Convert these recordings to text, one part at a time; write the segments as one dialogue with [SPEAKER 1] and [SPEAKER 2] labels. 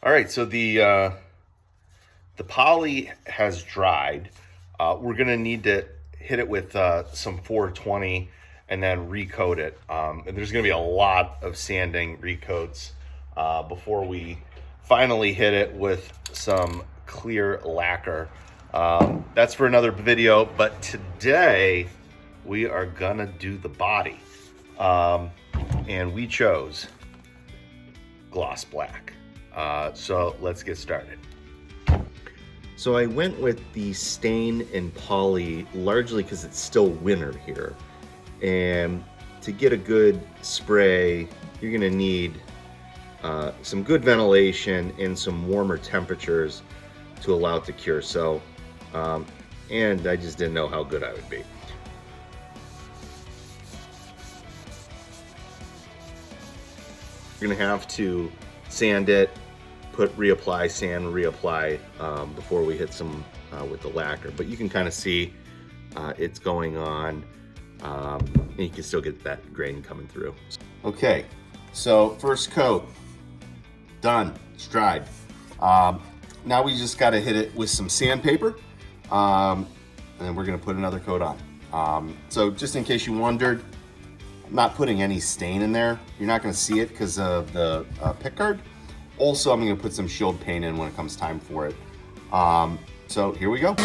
[SPEAKER 1] All right, so the poly has dried. We're gonna need to hit it with some 420 and then recoat it. And there's gonna be a lot of sanding recoats before we finally hit it with some clear lacquer. That's for another video, but today we are gonna do the body. And we chose gloss black. So let's get started. So I went with the stain and poly largely because it's still winter here. And to get a good spray, you're gonna need some good ventilation and some warmer temperatures to allow it to cure. So, and I just didn't know how good I would be. You're gonna have to sand it, reapply, sand, reapply before we hit some with the lacquer. But you can kind of see it's going on, and you can still get that grain coming through. Okay, so first coat, done, it's dried. Now we just gotta hit it with some sandpaper, and then we're gonna put another coat on. So just in case you wondered, I'm not putting any stain in there. You're not gonna see it because of the pick guard. Also, I'm gonna put some shield paint in when it comes time for it. So here we go.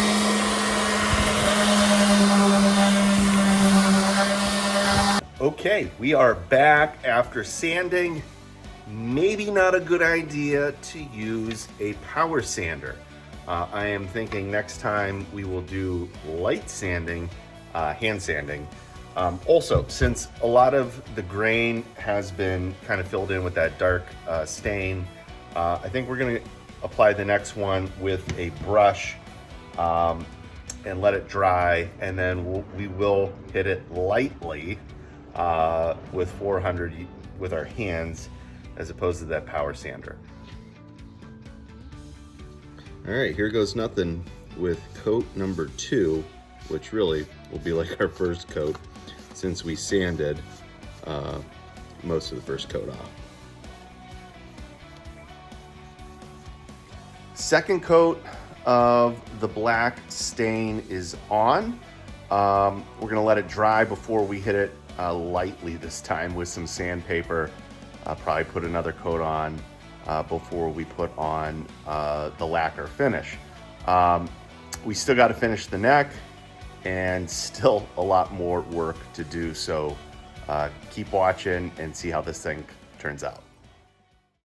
[SPEAKER 1] Okay, we are back after sanding. Maybe not a good idea to use a power sander. I am thinking next time we will do light sanding, hand sanding. Also, since a lot of the grain has been kind of filled in with that dark stain, I think we're gonna apply the next one with a brush and let it dry, and then we will hit it lightly with 400 with our hands as opposed to that power sander. All right, here goes nothing with coat number 2, which really will be like our first coat since we sanded most of the first coat off. Second coat of the black stain is on. We're gonna let it dry before we hit it lightly this time with some sandpaper. Probably put another coat on before we put on the lacquer finish. We still gotta finish the neck and still a lot more work to do. So keep watching and see how this thing turns out.